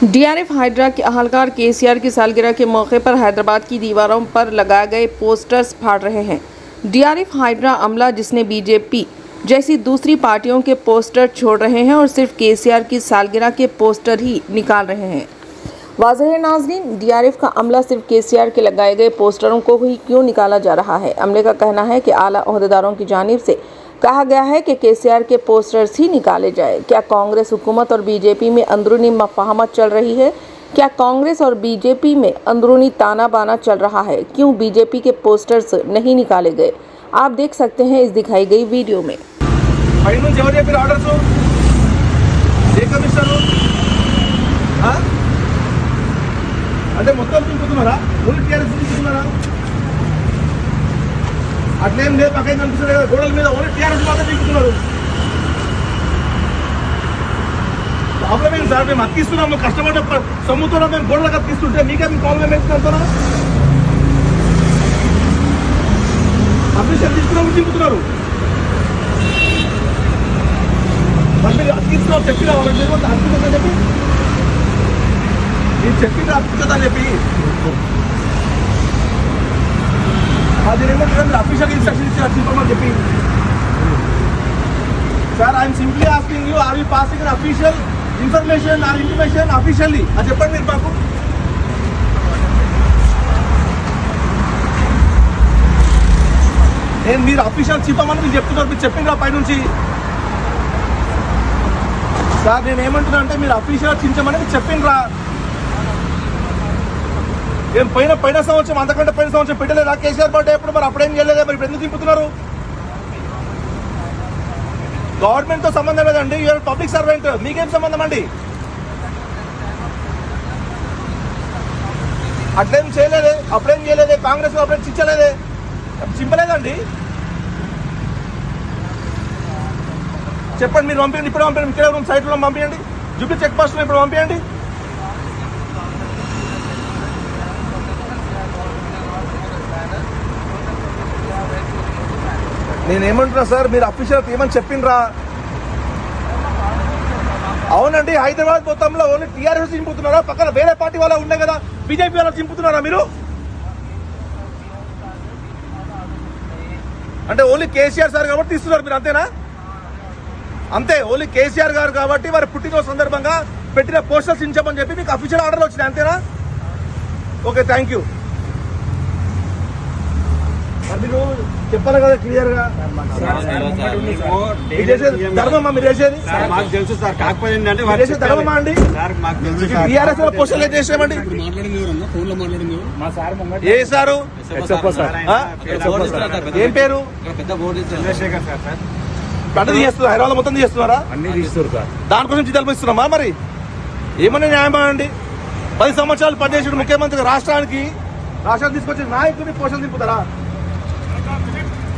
DRF hydra के अहलकार केसीआर की सालगिरह के मौके पर हैदराबाद की दीवारों पर लगाए गए पोस्टर्स फाड़ रहे हैं। डीआरएफ हाइड्रा अमला जिसने बीजेपी जैसी दूसरी पार्टियों के पोस्टर छोड़ रहे हैं और सिर्फ केसीआर की सालगिरह के पोस्टर ही निकाल रहे हैं। वाज़ेह है नाज़रीन, डीआरएफ का अमला सिर्फ केसीआर के लगाए गए पोस्टरों को ही क्यों निकाला जा रहा है। अमले का कहना है कि आला ओहदेदारों की जानिब से कहा गया है कि केसीआर के पोस्टर्स ही निकाले जाए। क्या कांग्रेस हुकूमत और बीजेपी में अंदरूनी मफाहमत चल रही है? क्या कांग्रेस और बीजेपी में अंदरूनी ताना बाना चल रहा है? क्यों बीजेपी के पोस्टर्स नहीं निकाले गए? आप देख सकते हैं इस दिखाई गई वीडियो में। అట్లేం లేదు, పక్కన కనిపిస్తుంది కదా గోడల మీద ఓన్లీ టీఆర్ఎస్ మాత్రం దిగుతున్నారు. ప్రాబ్లం ఏంటి సార్? మేము అతికిస్తున్నాము, కష్టపడ్డ సొమ్ముతో మేము గోడలకు అతికిస్తుంటే మీకే మీ ప్రాబ్లం ఏంటంటున్నా? పర్మిషన్ తీసుకున్నాము దిగుతున్నారు. మరి మీరు అతికిస్తున్నాం చెప్పినా వాళ్ళకి అతికిస్తుందని చెప్పి మీరు చెప్పింది అతికిస్తుందని చెప్పి official instructions sir, I am simply asking you, are you passing an official information or intimation officially? అది చెప్పండి మీరు మాకు. నేను మీరు అఫీషియల్ చెప్పమని మీరు చెప్తున్నారు, మీరు చెప్పిండ్రా పై నుంచి. సార్ నేను ఏమంటున్నా అంటే మీరు అఫీషియల్ చించమని మీరు చెప్పిండ్రా. ఏం పైన సంవత్సరం అంతకంటే పైన సంవత్సరం పెట్టలేదా కేసీఆర్ బర్త్డే ఎప్పుడు? మరి అప్పుడేం చేయలేదా? మరి ఇప్పుడు ఎందుకు దింపుతున్నారు? గవర్నమెంట్ తో సంబంధం లేదండి, యూఆర్ పబ్లిక్ సర్వెంట్, మీకేం సంబంధం అండి? అట్లేం చేయలేదే, అప్పుడేం చేయలేదే, కాంగ్రెస్ అప్పుడేం చించలేదే, చింపలేదండి. చెప్పండి మీరు పంపించండి, ఇప్పుడు పంపించండి, ఇక్కడ సైట్లో పంపించండి, జూబ్లీ చెక్ పోస్ట్ లో ఇప్పుడు పంపించండి. నేనేమంటున్నా సార్, మీరు అఫీషియల్ ఏమని చెప్పిండ్రా? అవునండి, హైదరాబాద్ మొత్తంలో ఓన్లీ టీఆర్ఎస్ చింపుతున్నారా? పక్కన వేరే పార్టీ వాళ్ళ ఉండే కదా, బీజేపీ వాళ్ళ చింపుతున్నారా మీరు? అంటే ఓన్లీ కేసీఆర్ సార్ కాబట్టి తీస్తున్నారు మీరు, అంతేనా? అంతే, ఓన్లీ కేసీఆర్ గారు కాబట్టి వారి పుట్టినరోజు సందర్భంగా పెట్టిన పోస్టర్స్ చించమని చెప్పి మీకు అఫీషియల్ ఆర్డర్ వచ్చినాయి, అంతేనా? Okay, thank you. మీరు చెప్పాలి కదా క్లియర్ గా. ధర్మమా మీరు చేసేది? మాకు తెలుసు సార్, కాకపోతే ధర్మమా అండి? టీఆర్ఎస్ లో పోస్టర్లు చేసేమండి. ఏ సారు? ఏం పేరు? చంద్రశేఖర్ సార్. అన్ని చేస్తున్నారు, హైదరాబాద్ మొత్తం చేస్తున్నారా? అన్ని తీస్తారు సార్. దానికోసం జీతాలు ఇస్తున్నామా? మరి ఏమన్నా న్యాయమా అండి? 10 సంవత్సరాలు పనిచేసిన ముఖ్యమంత్రి రాష్ట్రానికి తీసుకొచ్చిన నాయకుడిని పోషణ దింపుతారా?